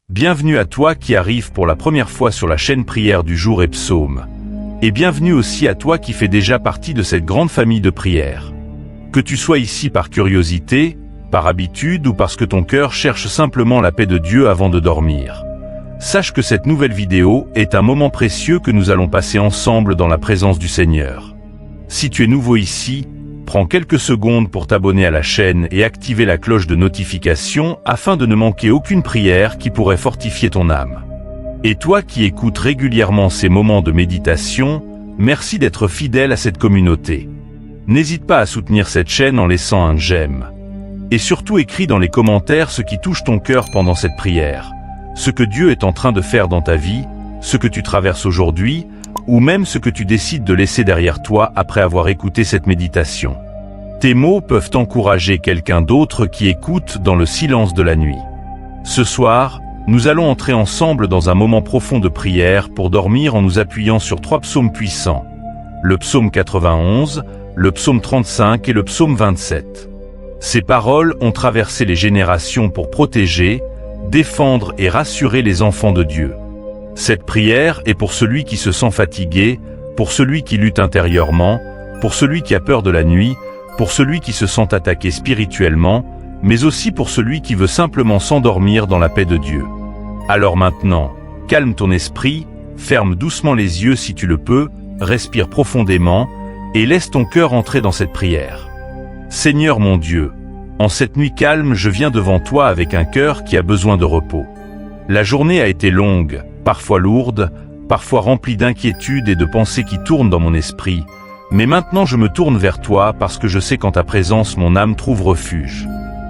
Bienvenue à toi qui arrive pour la première fois sur la chaîne Prière du jour et Psaumes. Et bienvenue aussi à toi qui fais déjà partie de cette grande famille de prières. Que tu sois ici par curiosité, par habitude ou parce que ton cœur cherche simplement la paix de Dieu avant de dormir. Sache que cette nouvelle vidéo est un moment précieux que nous allons passer ensemble dans la présence du Seigneur. Si tu es nouveau ici, prends quelques secondes pour t'abonner à la chaîne et activer la cloche de notification afin de ne manquer aucune prière qui pourrait fortifier ton âme. Et toi qui écoutes régulièrement ces moments de méditation, merci d'être fidèle à cette communauté. N'hésite pas à soutenir cette chaîne en laissant un j'aime. Et surtout écris dans les commentaires ce qui touche ton cœur pendant cette prière, ce que Dieu est en train de faire dans ta vie, ce que tu traverses aujourd'hui, ou même ce que tu décides de laisser derrière toi après avoir écouté cette méditation. Tes mots peuvent encourager quelqu'un d'autre qui écoute dans le silence de la nuit. Ce soir, nous allons entrer ensemble dans un moment profond de prière pour dormir en nous appuyant sur 3 psaumes puissants. Le psaume 91, le psaume 35 et le psaume 27. Ces paroles ont traversé les générations pour protéger, défendre et rassurer les enfants de Dieu. Cette prière est pour celui qui se sent fatigué, pour celui qui lutte intérieurement, pour celui qui a peur de la nuit, pour celui qui se sent attaqué spirituellement, mais aussi pour celui qui veut simplement s'endormir dans la paix de Dieu. Alors maintenant, calme ton esprit, ferme doucement les yeux si tu le peux, respire profondément, et laisse ton cœur entrer dans cette prière. Seigneur mon Dieu, en cette nuit calme, je viens devant toi avec un cœur qui a besoin de repos. La journée a été longue, parfois lourde, parfois remplie d'inquiétudes et de pensées qui tournent dans mon esprit, mais maintenant je me tourne vers toi parce que je sais qu'en ta présence mon âme trouve refuge.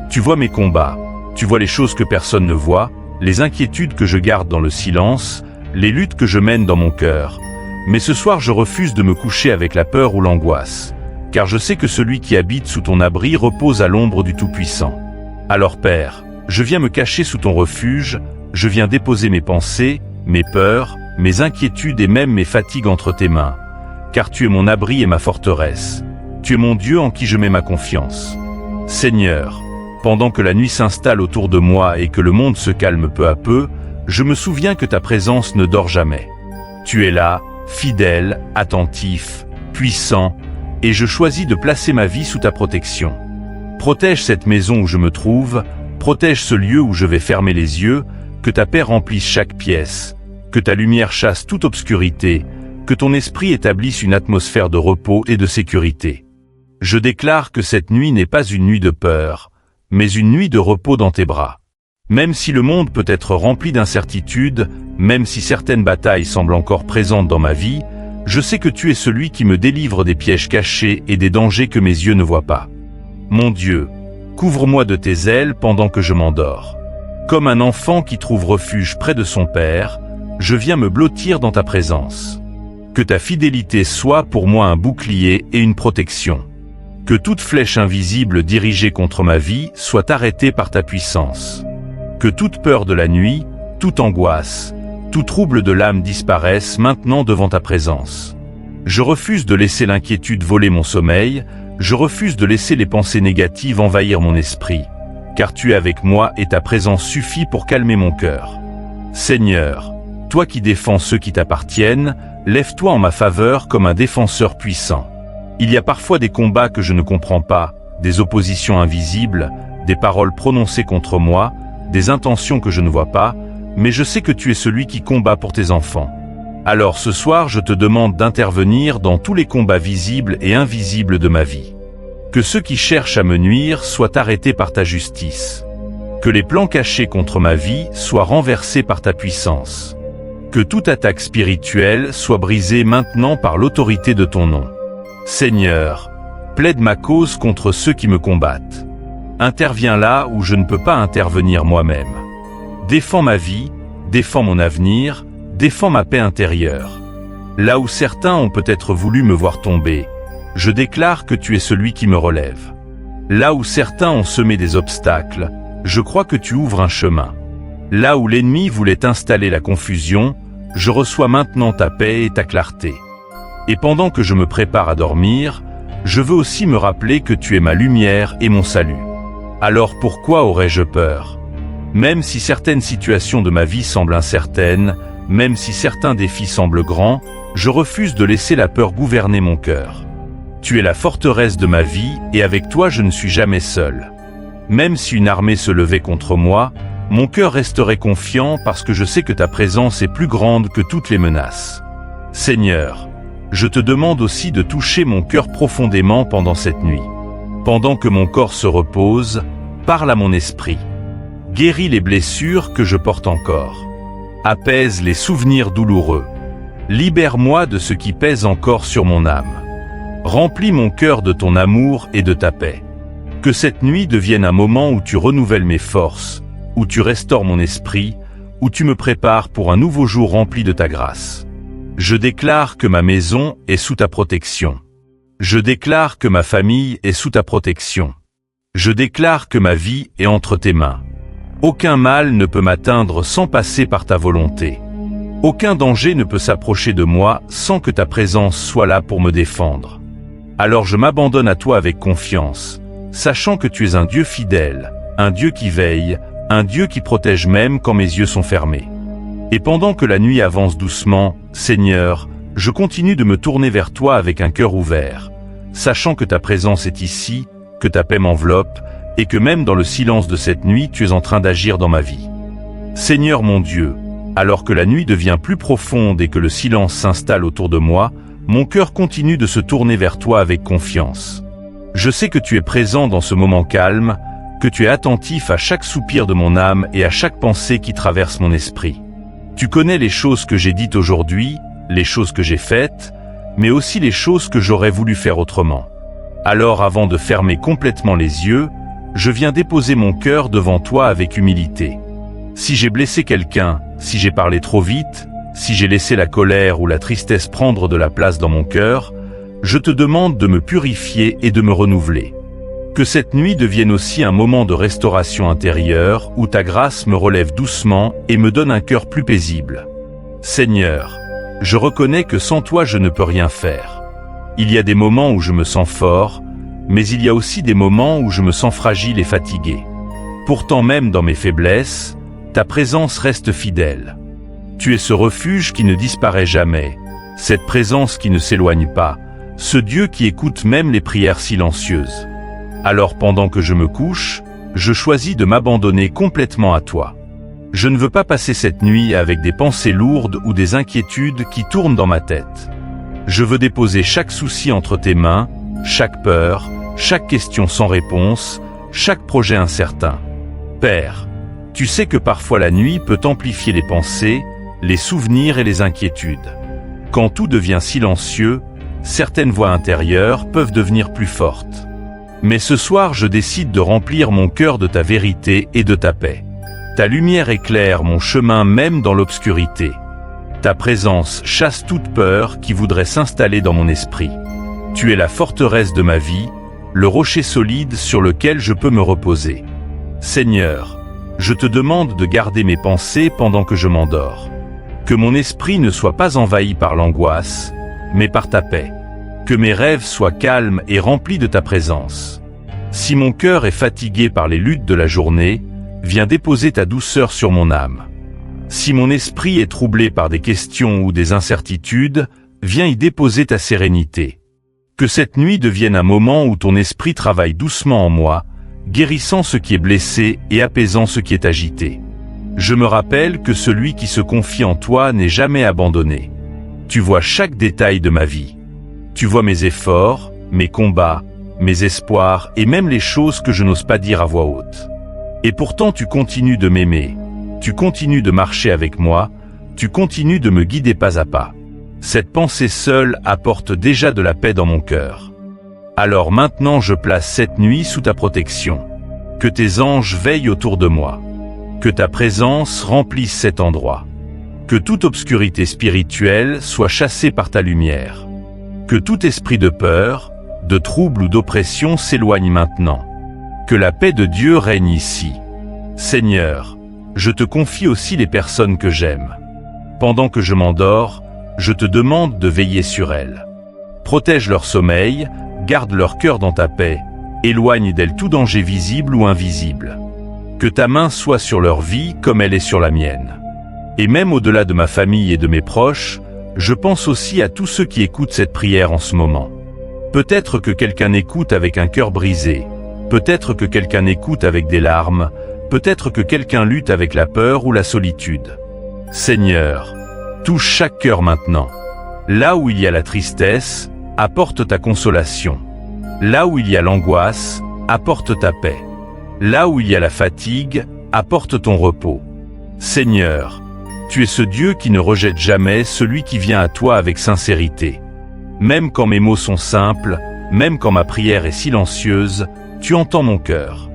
Tu vois mes combats, tu vois les choses que personne ne voit, les inquiétudes que je garde dans le silence, les luttes que je mène dans mon cœur. Mais ce soir je refuse de me coucher avec la peur ou l'angoisse, car je sais que celui qui habite sous ton abri repose à l'ombre du Tout-Puissant. Alors Père, je viens me cacher sous ton refuge, je viens déposer mes pensées, mes peurs, mes inquiétudes et même mes fatigues entre tes mains, car tu es mon abri et ma forteresse. Tu es mon Dieu en qui je mets ma confiance. Seigneur, pendant que la nuit s'installe autour de moi et que le monde se calme peu à peu, je me souviens que ta présence ne dort jamais. Tu es là, fidèle, attentif, puissant, et je choisis de placer ma vie sous ta protection. Protège cette maison où je me trouve, protège ce lieu où je vais fermer les yeux, que ta paix remplisse chaque pièce, que ta lumière chasse toute obscurité, que ton esprit établisse une atmosphère de repos et de sécurité. Je déclare que cette nuit n'est pas une nuit de peur, mais une nuit de repos dans tes bras. Même si le monde peut être rempli d'incertitudes, même si certaines batailles semblent encore présentes dans ma vie, je sais que tu es celui qui me délivre des pièges cachés et des dangers que mes yeux ne voient pas. Mon Dieu, couvre-moi de tes ailes pendant que je m'endors. Comme un enfant qui trouve refuge près de son Père, je viens me blottir dans ta présence. Que ta fidélité soit pour moi un bouclier et une protection. Que toute flèche invisible dirigée contre ma vie soit arrêtée par ta puissance. Que toute peur de la nuit, toute angoisse, tout trouble de l'âme disparaisse maintenant devant ta présence. Je refuse de laisser l'inquiétude voler mon sommeil, je refuse de laisser les pensées négatives envahir mon esprit, car tu es avec moi et ta présence suffit pour calmer mon cœur. Seigneur, toi qui défends ceux qui t'appartiennent, lève-toi en ma faveur comme un défenseur puissant. Il y a parfois des combats que je ne comprends pas, des oppositions invisibles, des paroles prononcées contre moi, des intentions que je ne vois pas, mais je sais que tu es celui qui combat pour tes enfants. Alors ce soir je te demande d'intervenir dans tous les combats visibles et invisibles de ma vie. Que ceux qui cherchent à me nuire soient arrêtés par ta justice. Que les plans cachés contre ma vie soient renversés par ta puissance. Que toute attaque spirituelle soit brisée maintenant par l'autorité de ton nom. Seigneur, plaide ma cause contre ceux qui me combattent. Interviens là où je ne peux pas intervenir moi-même. Défends ma vie, défends mon avenir, défends ma paix intérieure. Là où certains ont peut-être voulu me voir tomber, je déclare que tu es celui qui me relève. Là où certains ont semé des obstacles, je crois que tu ouvres un chemin. Là où l'ennemi voulait installer la confusion, je reçois maintenant ta paix et ta clarté. Et pendant que je me prépare à dormir, je veux aussi me rappeler que tu es ma lumière et mon salut. Alors pourquoi aurais-je peur? Même si certaines situations de ma vie semblent incertaines, même si certains défis semblent grands, je refuse de laisser la peur gouverner mon cœur. Tu es la forteresse de ma vie et avec toi je ne suis jamais seul. Même si une armée se levait contre moi, mon cœur resterait confiant parce que je sais que ta présence est plus grande que toutes les menaces. Seigneur, je te demande aussi de toucher mon cœur profondément pendant cette nuit. Pendant que mon corps se repose, parle à mon esprit. Guéris les blessures que je porte encore. Apaise les souvenirs douloureux. Libère-moi de ce qui pèse encore sur mon âme. Remplis mon cœur de ton amour et de ta paix. Que cette nuit devienne un moment où tu renouvelles mes forces, où tu restaures mon esprit, où tu me prépares pour un nouveau jour rempli de ta grâce. Je déclare que ma maison est sous ta protection. Je déclare que ma famille est sous ta protection. Je déclare que ma vie est entre tes mains. Aucun mal ne peut m'atteindre sans passer par ta volonté. Aucun danger ne peut s'approcher de moi sans que ta présence soit là pour me défendre. Alors je m'abandonne à toi avec confiance, sachant que tu es un Dieu fidèle, un Dieu qui veille, un Dieu qui protège même quand mes yeux sont fermés. Et pendant que la nuit avance doucement, Seigneur, je continue de me tourner vers toi avec un cœur ouvert, sachant que ta présence est ici, que ta paix m'enveloppe, et que même dans le silence de cette nuit, tu es en train d'agir dans ma vie. Seigneur mon Dieu, alors que la nuit devient plus profonde et que le silence s'installe autour de moi, mon cœur continue de se tourner vers toi avec confiance. Je sais que tu es présent dans ce moment calme, que tu es attentif à chaque soupir de mon âme et à chaque pensée qui traverse mon esprit. Tu connais les choses que j'ai dites aujourd'hui, les choses que j'ai faites, mais aussi les choses que j'aurais voulu faire autrement. Alors avant de fermer complètement les yeux, je viens déposer mon cœur devant toi avec humilité. Si j'ai blessé quelqu'un, si j'ai parlé trop vite, si j'ai laissé la colère ou la tristesse prendre de la place dans mon cœur, je te demande de me purifier et de me renouveler. Que cette nuit devienne aussi un moment de restauration intérieure où ta grâce me relève doucement et me donne un cœur plus paisible. Seigneur, je reconnais que sans toi je ne peux rien faire. Il y a des moments où je me sens fort, mais il y a aussi des moments où je me sens fragile et fatigué. Pourtant même dans mes faiblesses, ta présence reste fidèle. Tu es ce refuge qui ne disparaît jamais, cette présence qui ne s'éloigne pas, ce Dieu qui écoute même les prières silencieuses. Alors pendant que je me couche, je choisis de m'abandonner complètement à toi. Je ne veux pas passer cette nuit avec des pensées lourdes ou des inquiétudes qui tournent dans ma tête. Je veux déposer chaque souci entre tes mains, chaque peur, chaque question sans réponse, chaque projet incertain. Père, tu sais que parfois la nuit peut amplifier les pensées, les souvenirs et les inquiétudes. Quand tout devient silencieux, certaines voix intérieures peuvent devenir plus fortes. Mais ce soir, je décide de remplir mon cœur de ta vérité et de ta paix. Ta lumière éclaire mon chemin même dans l'obscurité. Ta présence chasse toute peur qui voudrait s'installer dans mon esprit. Tu es la forteresse de ma vie, le rocher solide sur lequel je peux me reposer. Seigneur, je te demande de garder mes pensées pendant que je m'endors. Que mon esprit ne soit pas envahi par l'angoisse, mais par ta paix. Que mes rêves soient calmes et remplis de ta présence. Si mon cœur est fatigué par les luttes de la journée, viens déposer ta douceur sur mon âme. Si mon esprit est troublé par des questions ou des incertitudes, viens y déposer ta sérénité. Que cette nuit devienne un moment où ton esprit travaille doucement en moi, guérissant ce qui est blessé et apaisant ce qui est agité. Je me rappelle que celui qui se confie en toi n'est jamais abandonné. Tu vois chaque détail de ma vie. Tu vois mes efforts, mes combats, mes espoirs et même les choses que je n'ose pas dire à voix haute. Et pourtant tu continues de m'aimer, tu continues de marcher avec moi, tu continues de me guider pas à pas. Cette pensée seule apporte déjà de la paix dans mon cœur. Alors maintenant je place cette nuit sous ta protection. Que tes anges veillent autour de moi. Que ta présence remplisse cet endroit. Que toute obscurité spirituelle soit chassée par ta lumière. Que tout esprit de peur, de trouble ou d'oppression s'éloigne maintenant. Que la paix de Dieu règne ici. Seigneur, je te confie aussi les personnes que j'aime. Pendant que je m'endors, je te demande de veiller sur elles. Protège leur sommeil, garde leur cœur dans ta paix, éloigne d'elles tout danger visible ou invisible. Que ta main soit sur leur vie comme elle est sur la mienne. Et même au-delà de ma famille et de mes proches, je pense aussi à tous ceux qui écoutent cette prière en ce moment. Peut-être que quelqu'un écoute avec un cœur brisé, peut-être que quelqu'un écoute avec des larmes, peut-être que quelqu'un lutte avec la peur ou la solitude. Seigneur, touche chaque cœur maintenant. Là où il y a la tristesse, apporte ta consolation. Là où il y a l'angoisse, apporte ta paix. Là où il y a la fatigue, apporte ton repos. Seigneur, tu es ce Dieu qui ne rejette jamais celui qui vient à toi avec sincérité. Même quand mes mots sont simples, même quand ma prière est silencieuse, tu entends mon cœur.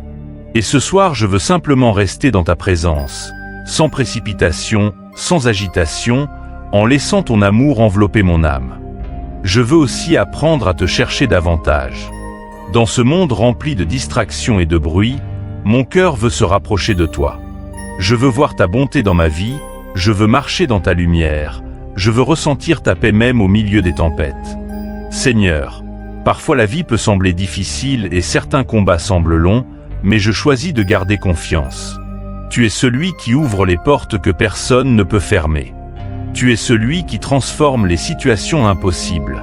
Et ce soir, je veux simplement rester dans ta présence, sans précipitation, sans agitation, en laissant ton amour envelopper mon âme. Je veux aussi apprendre à te chercher davantage. Dans ce monde rempli de distractions et de bruit, mon cœur veut se rapprocher de toi. Je veux voir ta bonté dans ma vie, je veux marcher dans ta lumière, je veux ressentir ta paix même au milieu des tempêtes. Seigneur, parfois la vie peut sembler difficile et certains combats semblent longs, mais je choisis de garder confiance. Tu es celui qui ouvre les portes que personne ne peut fermer. Tu es celui qui transforme les situations impossibles.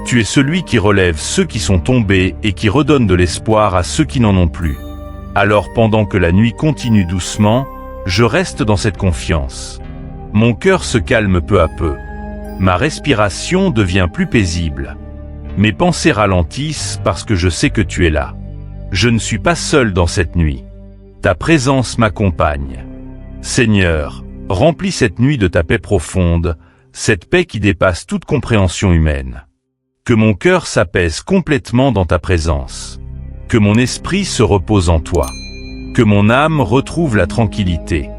Tu es celui qui relève ceux qui sont tombés et qui redonne de l'espoir à ceux qui n'en ont plus. Alors pendant que la nuit continue doucement, je reste dans cette confiance. Mon cœur se calme peu à peu. Ma respiration devient plus paisible. Mes pensées ralentissent parce que je sais que tu es là. Je ne suis pas seul dans cette nuit. Ta présence m'accompagne. Seigneur, remplis cette nuit de ta paix profonde, cette paix qui dépasse toute compréhension humaine. Que mon cœur s'apaise complètement dans ta présence. Que mon esprit se repose en toi. Que mon âme retrouve la tranquillité.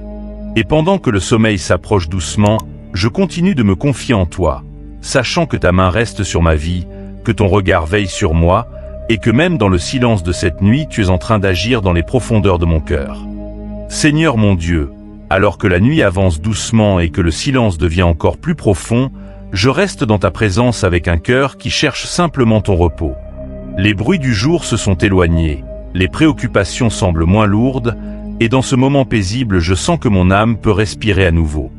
Et pendant que le sommeil s'approche doucement, je continue de me confier en toi, sachant que ta main reste sur ma vie, que ton regard veille sur moi, et que même dans le silence de cette nuit, tu es en train d'agir dans les profondeurs de mon cœur. Seigneur mon Dieu, alors que la nuit avance doucement et que le silence devient encore plus profond, je reste dans ta présence avec un cœur qui cherche simplement ton repos. Les bruits du jour se sont éloignés, les préoccupations semblent moins lourdes, et dans ce moment paisible, je sens que mon âme peut respirer à nouveau.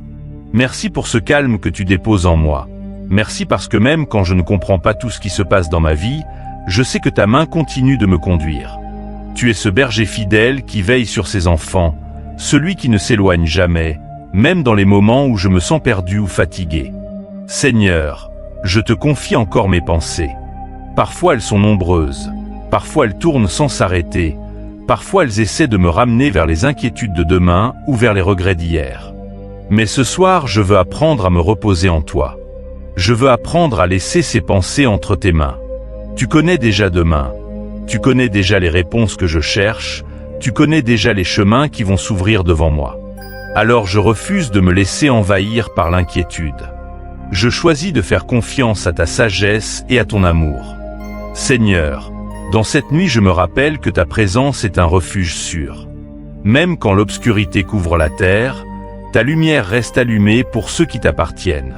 Merci pour ce calme que tu déposes en moi. Merci parce que même quand je ne comprends pas tout ce qui se passe dans ma vie, je sais que ta main continue de me conduire. Tu es ce berger fidèle qui veille sur ses enfants, celui qui ne s'éloigne jamais, même dans les moments où je me sens perdu ou fatigué. Seigneur, je te confie encore mes pensées. Parfois elles sont nombreuses, parfois elles tournent sans s'arrêter, parfois elles essaient de me ramener vers les inquiétudes de demain ou vers les regrets d'hier. Mais ce soir, je veux apprendre à me reposer en toi. Je veux apprendre à laisser ces pensées entre tes mains. Tu connais déjà demain, tu connais déjà les réponses que je cherche, tu connais déjà les chemins qui vont s'ouvrir devant moi. Alors je refuse de me laisser envahir par l'inquiétude. Je choisis de faire confiance à ta sagesse et à ton amour. Seigneur, dans cette nuit je me rappelle que ta présence est un refuge sûr. Même quand l'obscurité couvre la terre, ta lumière reste allumée pour ceux qui t'appartiennent.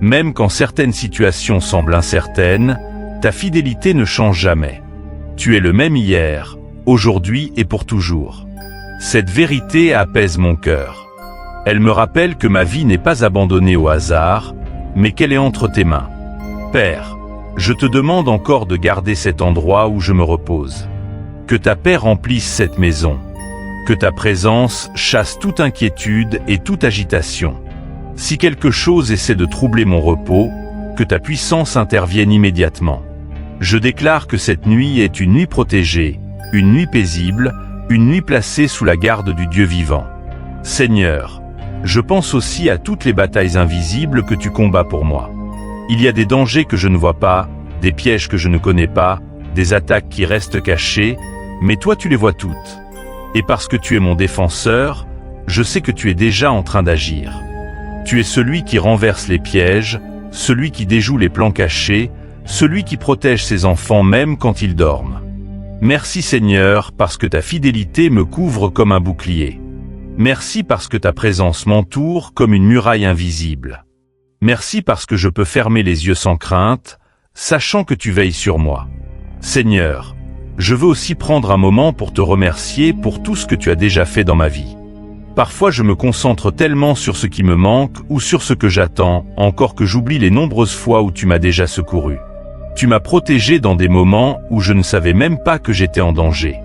Même quand certaines situations semblent incertaines, ta fidélité ne change jamais. Tu es le même hier, aujourd'hui et pour toujours. Cette vérité apaise mon cœur. Elle me rappelle que ma vie n'est pas abandonnée au hasard, mais qu'elle est entre tes mains. Père, je te demande encore de garder cet endroit où je me repose. Que ta paix remplisse cette maison. Que ta présence chasse toute inquiétude et toute agitation. Si quelque chose essaie de troubler mon repos, que ta puissance intervienne immédiatement. Je déclare que cette nuit est une nuit protégée, une nuit paisible, une nuit placée sous la garde du Dieu vivant. Seigneur, je pense aussi à toutes les batailles invisibles que tu combats pour moi. Il y a des dangers que je ne vois pas, des pièges que je ne connais pas, des attaques qui restent cachées, mais toi tu les vois toutes. Et parce que tu es mon défenseur, je sais que tu es déjà en train d'agir. Tu es celui qui renverse les pièges, celui qui déjoue les plans cachés, celui qui protège ses enfants même quand ils dorment. Merci Seigneur parce que ta fidélité me couvre comme un bouclier. Merci parce que ta présence m'entoure comme une muraille invisible. Merci parce que je peux fermer les yeux sans crainte, sachant que tu veilles sur moi. Seigneur, Je veux aussi prendre un moment pour te remercier pour tout ce que tu as déjà fait dans ma vie. Parfois je me concentre tellement sur ce qui me manque ou sur ce que j'attends, encore que j'oublie les nombreuses fois où tu m'as déjà secouru. Tu m'as protégé dans des moments où je ne savais même pas que j'étais en danger.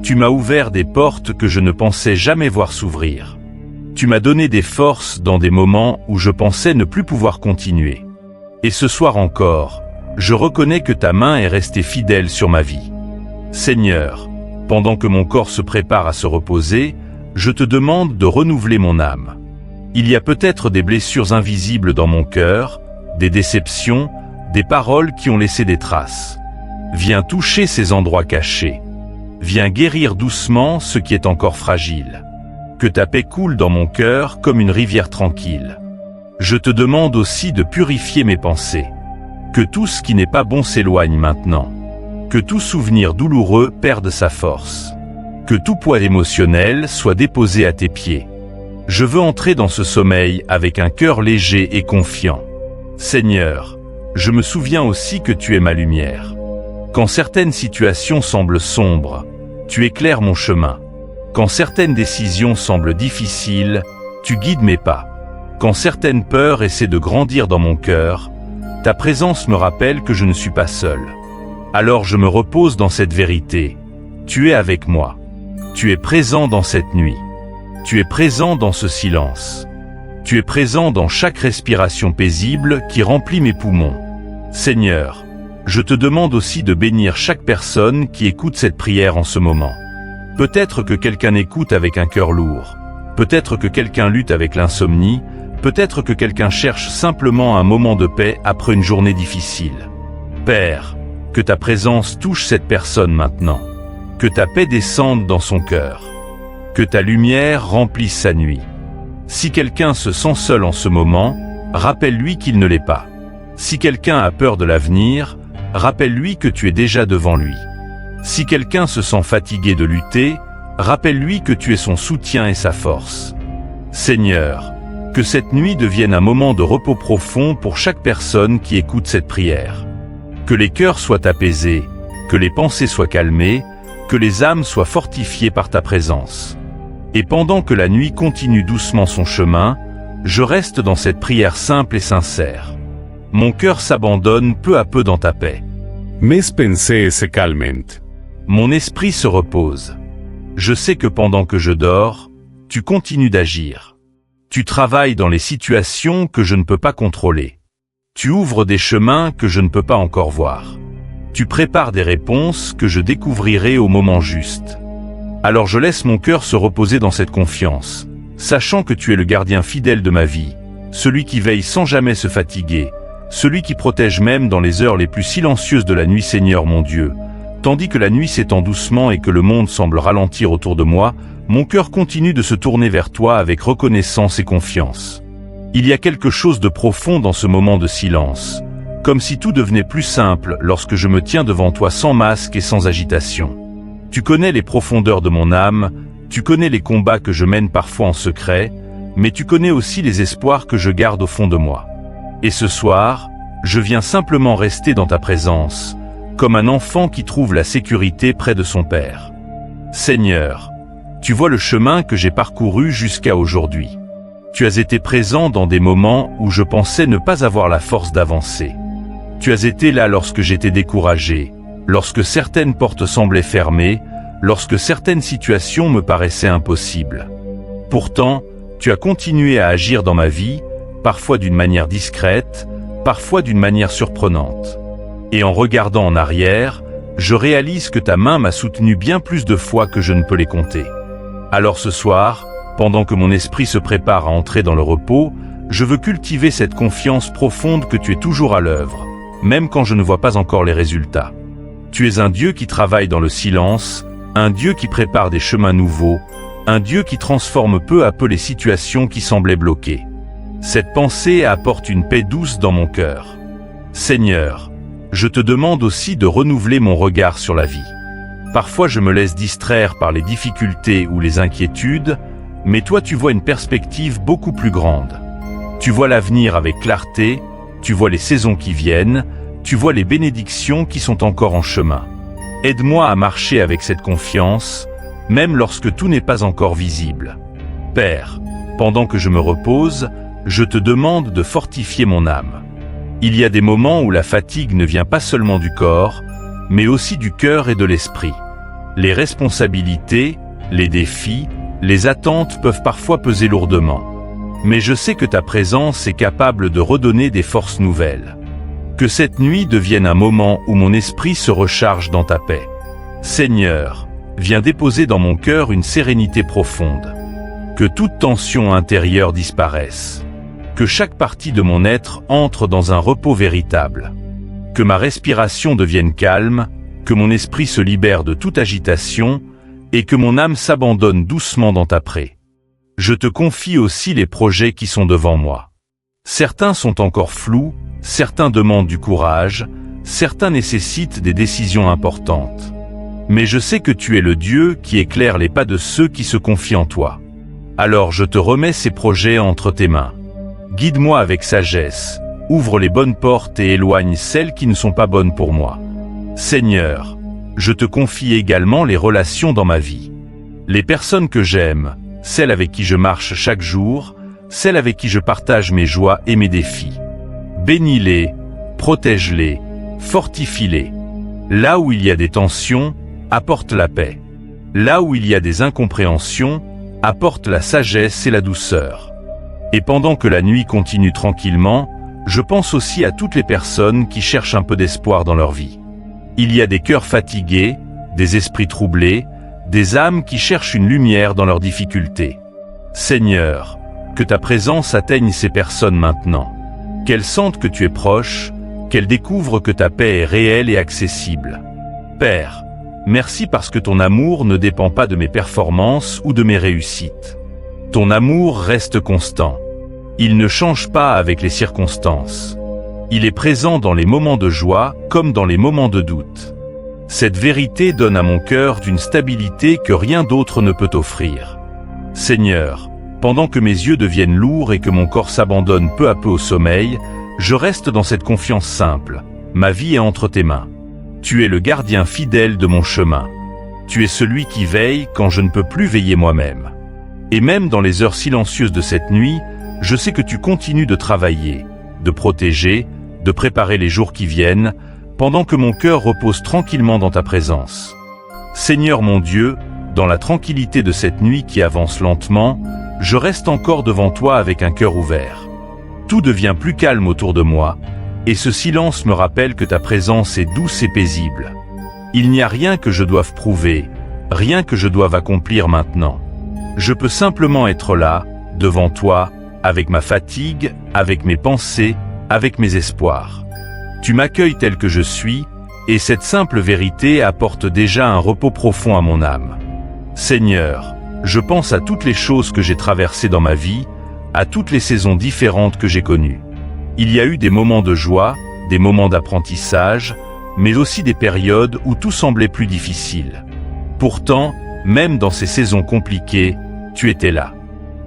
Tu m'as ouvert des portes que je ne pensais jamais voir s'ouvrir. Tu m'as donné des forces dans des moments où je pensais ne plus pouvoir continuer. Et ce soir encore, je reconnais que ta main est restée fidèle sur ma vie. Seigneur, pendant que mon corps se prépare à se reposer, je te demande de renouveler mon âme. Il y a peut-être des blessures invisibles dans mon cœur, des déceptions, des paroles qui ont laissé des traces. Viens toucher ces endroits cachés. Viens guérir doucement ce qui est encore fragile. Que ta paix coule dans mon cœur comme une rivière tranquille. Je te demande aussi de purifier mes pensées. Que tout ce qui n'est pas bon s'éloigne maintenant. Que tout souvenir douloureux perde sa force. Que tout poids émotionnel soit déposé à tes pieds. Je veux entrer dans ce sommeil avec un cœur léger et confiant. Seigneur, je me souviens aussi que tu es ma lumière. Quand certaines situations semblent sombres, tu éclaires mon chemin. Quand certaines décisions semblent difficiles, tu guides mes pas. Quand certaines peurs essaient de grandir dans mon cœur, ta présence me rappelle que je ne suis pas seul. Alors je me repose dans cette vérité. Tu es avec moi. Tu es présent dans cette nuit. Tu es présent dans ce silence. Tu es présent dans chaque respiration paisible qui remplit mes poumons. Seigneur, je te demande aussi de bénir chaque personne qui écoute cette prière en ce moment. Peut-être que quelqu'un écoute avec un cœur lourd. Peut-être que quelqu'un lutte avec l'insomnie. Peut-être que quelqu'un cherche simplement un moment de paix après une journée difficile. Père, que ta présence touche cette personne maintenant. Que ta paix descende dans son cœur. Que ta lumière remplisse sa nuit. Si quelqu'un se sent seul en ce moment, rappelle-lui qu'il ne l'est pas. Si quelqu'un a peur de l'avenir, rappelle-lui que tu es déjà devant lui. Si quelqu'un se sent fatigué de lutter, rappelle-lui que tu es son soutien et sa force. Seigneur, que cette nuit devienne un moment de repos profond pour chaque personne qui écoute cette prière. Que les cœurs soient apaisés, que les pensées soient calmées, que les âmes soient fortifiées par ta présence. Et pendant que la nuit continue doucement son chemin, je reste dans cette prière simple et sincère. Mon cœur s'abandonne peu à peu dans ta paix. Mes pensées se calment. Mon esprit se repose. Je sais que pendant que je dors, tu continues d'agir. Tu travailles dans les situations que je ne peux pas contrôler. Tu ouvres des chemins que je ne peux pas encore voir. Tu prépares des réponses que je découvrirai au moment juste. Alors je laisse mon cœur se reposer dans cette confiance, sachant que tu es le gardien fidèle de ma vie, celui qui veille sans jamais se fatiguer, celui qui protège même dans les heures les plus silencieuses de la nuit, Seigneur mon Dieu. Tandis que la nuit s'étend doucement et que le monde semble ralentir autour de moi, mon cœur continue de se tourner vers toi avec reconnaissance et confiance. Il y a quelque chose de profond dans ce moment de silence, comme si tout devenait plus simple lorsque je me tiens devant toi sans masque et sans agitation. Tu connais les profondeurs de mon âme, tu connais les combats que je mène parfois en secret, mais tu connais aussi les espoirs que je garde au fond de moi. Et ce soir, je viens simplement rester dans ta présence, comme un enfant qui trouve la sécurité près de son père. Seigneur, tu vois le chemin que j'ai parcouru jusqu'à aujourd'hui. Tu as été présent dans des moments où je pensais ne pas avoir la force d'avancer. Tu as été là lorsque j'étais découragé, lorsque certaines portes semblaient fermées, lorsque certaines situations me paraissaient impossibles. Pourtant, tu as continué à agir dans ma vie, parfois d'une manière discrète, parfois d'une manière surprenante. Et en regardant en arrière, je réalise que ta main m'a soutenu bien plus de fois que je ne peux les compter. Alors ce soir, pendant que mon esprit se prépare à entrer dans le repos, je veux cultiver cette confiance profonde que tu es toujours à l'œuvre, même quand je ne vois pas encore les résultats. Tu es un Dieu qui travaille dans le silence, un Dieu qui prépare des chemins nouveaux, un Dieu qui transforme peu à peu les situations qui semblaient bloquées. Cette pensée apporte une paix douce dans mon cœur. Seigneur, je te demande aussi de renouveler mon regard sur la vie. Parfois je me laisse distraire par les difficultés ou les inquiétudes, mais toi tu vois une perspective beaucoup plus grande. Tu vois l'avenir avec clarté, tu vois les saisons qui viennent, tu vois les bénédictions qui sont encore en chemin. Aide-moi à marcher avec cette confiance, même lorsque tout n'est pas encore visible. Père, pendant que je me repose, je te demande de fortifier mon âme. Il y a des moments où la fatigue ne vient pas seulement du corps, mais aussi du cœur et de l'esprit. Les responsabilités, les défis, les attentes peuvent parfois peser lourdement. Mais je sais que ta présence est capable de redonner des forces nouvelles. Que cette nuit devienne un moment où mon esprit se recharge dans ta paix. Seigneur, viens déposer dans mon cœur une sérénité profonde. Que toute tension intérieure disparaisse. Que chaque partie de mon être entre dans un repos véritable. Que ma respiration devienne calme, que mon esprit se libère de toute agitation, et que mon âme s'abandonne doucement dans ta paix. Je te confie aussi les projets qui sont devant moi. Certains sont encore flous, certains demandent du courage, certains nécessitent des décisions importantes. Mais je sais que tu es le Dieu qui éclaire les pas de ceux qui se confient en toi. Alors je te remets ces projets entre tes mains. Guide-moi avec sagesse, ouvre les bonnes portes et éloigne celles qui ne sont pas bonnes pour moi. Seigneur, je te confie également les relations dans ma vie. Les personnes que j'aime, celles avec qui je marche chaque jour, celles avec qui je partage mes joies et mes défis. Bénis-les, protège-les, fortifie-les. Là où il y a des tensions, apporte la paix. Là où il y a des incompréhensions, apporte la sagesse et la douceur. Et pendant que la nuit continue tranquillement, je pense aussi à toutes les personnes qui cherchent un peu d'espoir dans leur vie. Il y a des cœurs fatigués, des esprits troublés, des âmes qui cherchent une lumière dans leurs difficultés. Seigneur, que ta présence atteigne ces personnes maintenant. Qu'elles sentent que tu es proche, qu'elles découvrent que ta paix est réelle et accessible. Père, merci parce que ton amour ne dépend pas de mes performances ou de mes réussites. Ton amour reste constant. Il ne change pas avec les circonstances. Il est présent dans les moments de joie comme dans les moments de doute. Cette vérité donne à mon cœur une stabilité que rien d'autre ne peut offrir. Seigneur, pendant que mes yeux deviennent lourds et que mon corps s'abandonne peu à peu au sommeil, je reste dans cette confiance simple. Ma vie est entre tes mains. Tu es le gardien fidèle de mon chemin. Tu es celui qui veille quand je ne peux plus veiller moi-même. Et même dans les heures silencieuses de cette nuit, je sais que tu continues de travailler, de protéger, de préparer les jours qui viennent, pendant que mon cœur repose tranquillement dans ta présence. Seigneur mon Dieu, dans la tranquillité de cette nuit qui avance lentement, je reste encore devant toi avec un cœur ouvert. Tout devient plus calme autour de moi, et ce silence me rappelle que ta présence est douce et paisible. Il n'y a rien que je doive prouver, rien que je doive accomplir maintenant. Je peux simplement être là, devant toi, avec ma fatigue, avec mes pensées, avec mes espoirs. Tu m'accueilles tel que je suis, et cette simple vérité apporte déjà un repos profond à mon âme. Seigneur, je pense à toutes les choses que j'ai traversées dans ma vie, à toutes les saisons différentes que j'ai connues. Il y a eu des moments de joie, des moments d'apprentissage, mais aussi des périodes où tout semblait plus difficile. Pourtant, même dans ces saisons compliquées, tu étais là.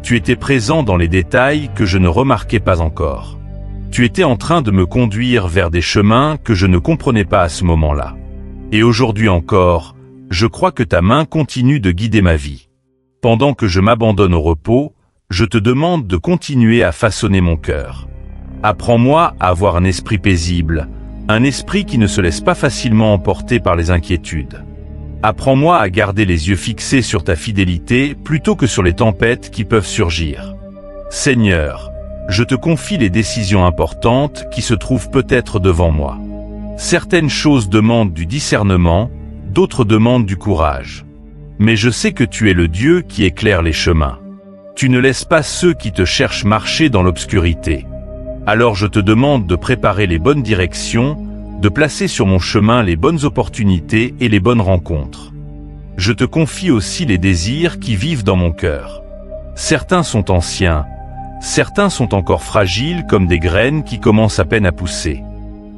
Tu étais présent dans les détails que je ne remarquais pas encore. Tu étais en train de me conduire vers des chemins que je ne comprenais pas à ce moment-là. Et aujourd'hui encore, je crois que ta main continue de guider ma vie. Pendant que je m'abandonne au repos, je te demande de continuer à façonner mon cœur. Apprends-moi à avoir un esprit paisible, un esprit qui ne se laisse pas facilement emporter par les inquiétudes. Apprends-moi à garder les yeux fixés sur ta fidélité plutôt que sur les tempêtes qui peuvent surgir. Seigneur, je te confie les décisions importantes qui se trouvent peut-être devant moi. Certaines choses demandent du discernement, d'autres demandent du courage. Mais je sais que tu es le Dieu qui éclaire les chemins. Tu ne laisses pas ceux qui te cherchent marcher dans l'obscurité. Alors je te demande de préparer les bonnes directions, de placer sur mon chemin les bonnes opportunités et les bonnes rencontres. Je te confie aussi les désirs qui vivent dans mon cœur. Certains sont anciens, certains sont encore fragiles comme des graines qui commencent à peine à pousser.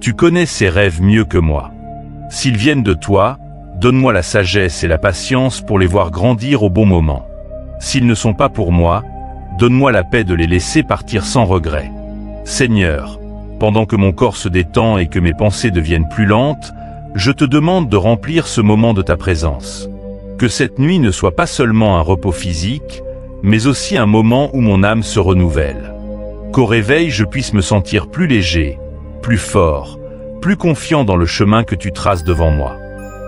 Tu connais ces rêves mieux que moi. S'ils viennent de toi, donne-moi la sagesse et la patience pour les voir grandir au bon moment. S'ils ne sont pas pour moi, donne-moi la paix de les laisser partir sans regret. Seigneur, pendant que mon corps se détend et que mes pensées deviennent plus lentes, Je te demande de remplir ce moment de ta présence. Que cette nuit ne soit pas seulement un repos physique, mais aussi un moment où mon âme se renouvelle. Qu'au réveil je puisse me sentir plus léger, plus fort, plus confiant dans le chemin que tu traces devant moi.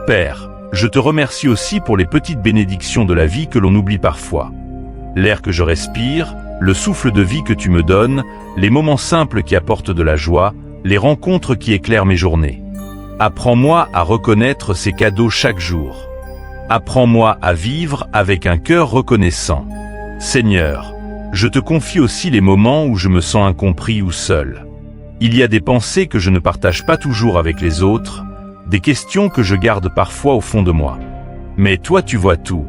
Père, je te remercie aussi pour les petites bénédictions de la vie que l'on oublie parfois. L'air que je respire, le souffle de vie que tu me donnes, les moments simples qui apportent de la joie, les rencontres qui éclairent mes journées. Apprends-moi à reconnaître ces cadeaux chaque jour. Apprends-moi à vivre avec un cœur reconnaissant. Seigneur, je te confie aussi les moments où je me sens incompris ou seul. Il y a des pensées que je ne partage pas toujours avec les autres, des questions que je garde parfois au fond de moi. Mais toi tu vois tout.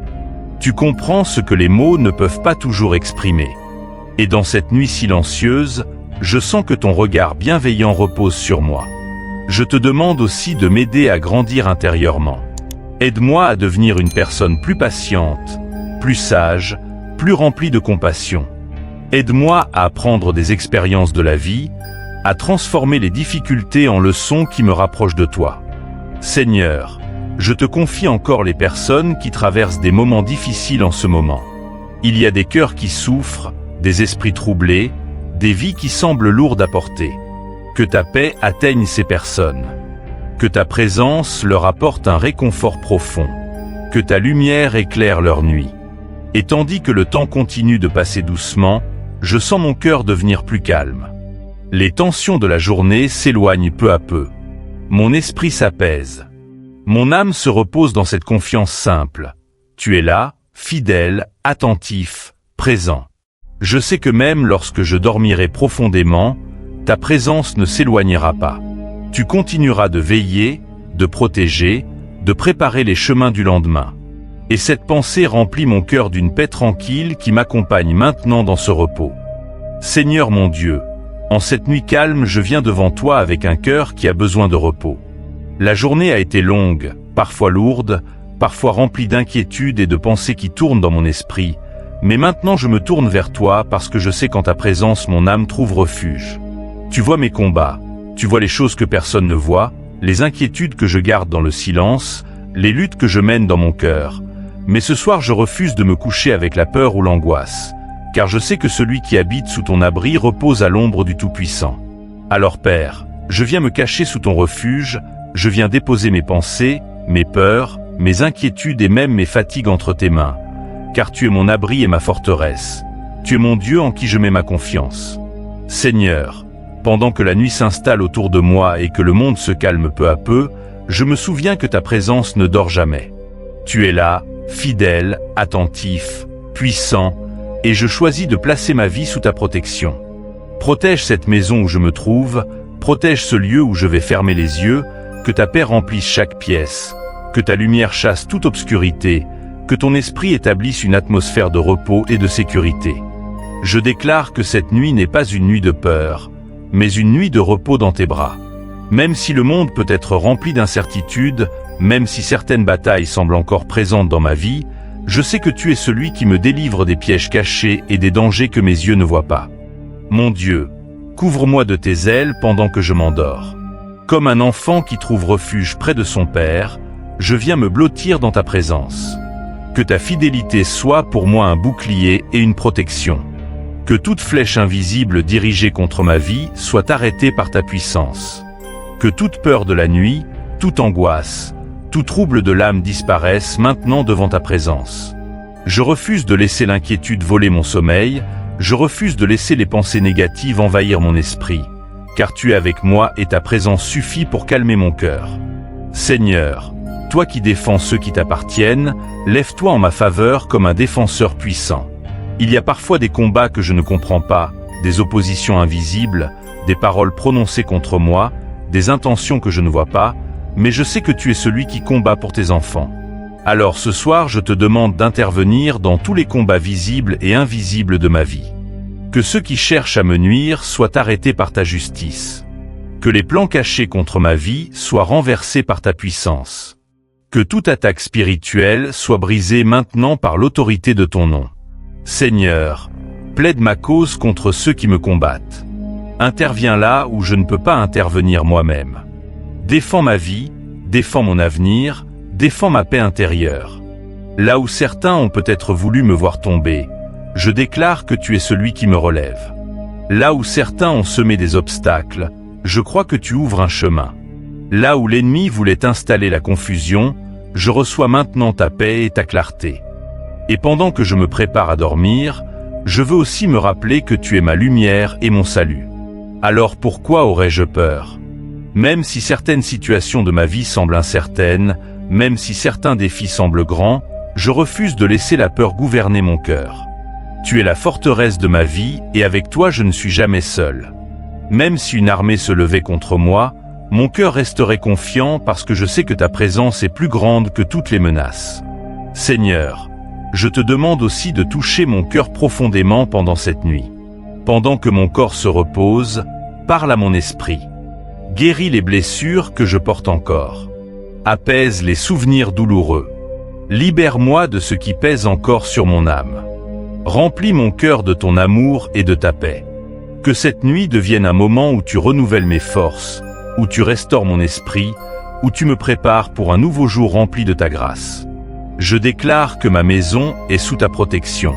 Tu comprends ce que les mots ne peuvent pas toujours exprimer. Et dans cette nuit silencieuse, je sens que ton regard bienveillant repose sur moi. Je te demande aussi de m'aider à grandir intérieurement. Aide-moi à devenir une personne plus patiente, plus sage, plus remplie de compassion. Aide-moi à apprendre des expériences de la vie, à transformer les difficultés en leçons qui me rapprochent de toi. Seigneur, je te confie encore les personnes qui traversent des moments difficiles en ce moment. Il y a des cœurs qui souffrent, des esprits troublés, des vies qui semblent lourdes à porter. Que ta paix atteigne ces personnes. Que ta présence leur apporte un réconfort profond. Que ta lumière éclaire leur nuit. Et tandis que le temps continue de passer doucement, je sens mon cœur devenir plus calme. Les tensions de la journée s'éloignent peu à peu. Mon esprit s'apaise. Mon âme se repose dans cette confiance simple. Tu es là, fidèle, attentif, présent. Je sais que même lorsque je dormirai profondément, ta présence ne s'éloignera pas. Tu continueras de veiller, de protéger, de préparer les chemins du lendemain. Et cette pensée remplit mon cœur d'une paix tranquille qui m'accompagne maintenant dans ce repos. Seigneur mon Dieu, en cette nuit calme, je viens devant toi avec un cœur qui a besoin de repos. La journée a été longue, parfois lourde, parfois remplie d'inquiétudes et de pensées qui tournent dans mon esprit, mais maintenant je me tourne vers toi parce que je sais qu'en ta présence mon âme trouve refuge. Tu vois mes combats, tu vois les choses que personne ne voit, les inquiétudes que je garde dans le silence, les luttes que je mène dans mon cœur. Mais ce soir je refuse de me coucher avec la peur ou l'angoisse, car je sais que celui qui habite sous ton abri repose à l'ombre du Tout-Puissant. Alors Père, je viens me cacher sous ton refuge, je viens déposer mes pensées, mes peurs, mes inquiétudes et même mes fatigues entre tes mains, car tu es mon abri et ma forteresse. Tu es mon Dieu en qui je mets ma confiance. Seigneur, pendant que la nuit s'installe autour de moi et que le monde se calme peu à peu, je me souviens que ta présence ne dort jamais. Tu es là, fidèle, attentif, puissant, et je choisis de placer ma vie sous ta protection. Protège cette maison où je me trouve, protège ce lieu où je vais fermer les yeux, que ta paix remplisse chaque pièce, que ta lumière chasse toute obscurité, que ton esprit établisse une atmosphère de repos et de sécurité. Je déclare que cette nuit n'est pas une nuit de peur, mais une nuit de repos dans tes bras. Même si le monde peut être rempli d'incertitudes, même si certaines batailles semblent encore présentes dans ma vie, je sais que tu es celui qui me délivre des pièges cachés et des dangers que mes yeux ne voient pas. Mon Dieu, couvre-moi de tes ailes pendant que je m'endors. Comme un enfant qui trouve refuge près de son père, je viens me blottir dans ta présence. Que ta fidélité soit pour moi un bouclier et une protection. Que toute flèche invisible dirigée contre ma vie soit arrêtée par ta puissance. Que toute peur de la nuit, toute angoisse, tout trouble de l'âme disparaisse maintenant devant ta présence. Je refuse de laisser l'inquiétude voler mon sommeil, je refuse de laisser les pensées négatives envahir mon esprit, car tu es avec moi et ta présence suffit pour calmer mon cœur. Seigneur, toi qui défends ceux qui t'appartiennent, lève-toi en ma faveur comme un défenseur puissant. Il y a parfois des combats que je ne comprends pas, des oppositions invisibles, des paroles prononcées contre moi, des intentions que je ne vois pas, mais je sais que tu es celui qui combat pour tes enfants. Alors ce soir, je te demande d'intervenir dans tous les combats visibles et invisibles de ma vie. Que ceux qui cherchent à me nuire soient arrêtés par ta justice. Que les plans cachés contre ma vie soient renversés par ta puissance. Que toute attaque spirituelle soit brisée maintenant par l'autorité de ton nom. Seigneur, plaide ma cause contre ceux qui me combattent. Interviens là où je ne peux pas intervenir moi-même. Défends ma vie, défends mon avenir, défends ma paix intérieure. Là où certains ont peut-être voulu me voir tomber, je déclare que tu es celui qui me relève. Là où certains ont semé des obstacles, je crois que tu ouvres un chemin. Là où l'ennemi voulait installer la confusion, je reçois maintenant ta paix et ta clarté. Et pendant que je me prépare à dormir, je veux aussi me rappeler que tu es ma lumière et mon salut. Alors pourquoi aurais-je peur? Même si certaines situations de ma vie semblent incertaines, même si certains défis semblent grands, je refuse de laisser la peur gouverner mon cœur. Tu es la forteresse de ma vie et avec toi je ne suis jamais seul. Même si une armée se levait contre moi, mon cœur resterait confiant parce que je sais que ta présence est plus grande que toutes les menaces. Seigneur, je te demande aussi de toucher mon cœur profondément pendant cette nuit. Pendant que mon corps se repose, parle à mon esprit. Guéris les blessures que je porte encore. Apaise les souvenirs douloureux. Libère-moi de ce qui pèse encore sur mon âme. Remplis mon cœur de ton amour et de ta paix. Que cette nuit devienne un moment où tu renouvelles mes forces, où tu restaures mon esprit, où tu me prépares pour un nouveau jour rempli de ta grâce. Je déclare que ma maison est sous ta protection.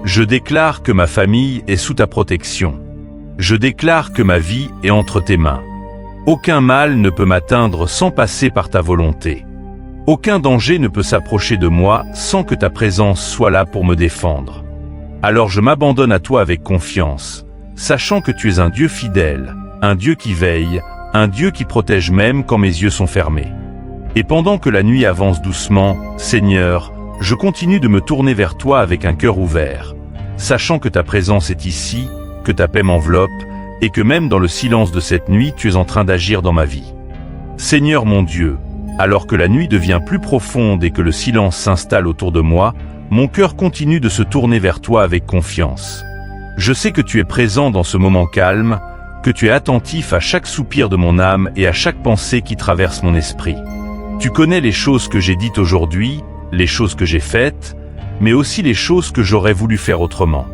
Je déclare que ma famille est sous ta protection. Je déclare que ma vie est entre tes mains. Aucun mal ne peut m'atteindre sans passer par ta volonté. Aucun danger ne peut s'approcher de moi sans que ta présence soit là pour me défendre. Alors je m'abandonne à toi avec confiance, sachant que tu es un Dieu fidèle, un Dieu qui veille, un Dieu qui protège même quand mes yeux sont fermés. Et pendant que la nuit avance doucement, Seigneur, je continue de me tourner vers toi avec un cœur ouvert, sachant que ta présence est ici, que ta paix m'enveloppe, et que même dans le silence de cette nuit, tu es en train d'agir dans ma vie. Seigneur mon Dieu, alors que la nuit devient plus profonde et que le silence s'installe autour de moi, mon cœur continue de se tourner vers toi avec confiance. Je sais que tu es présent dans ce moment calme, que tu es attentif à chaque soupir de mon âme et à chaque pensée qui traverse mon esprit. Tu connais les choses que j'ai dites aujourd'hui, les choses que j'ai faites, mais aussi les choses que j'aurais voulu faire autrement.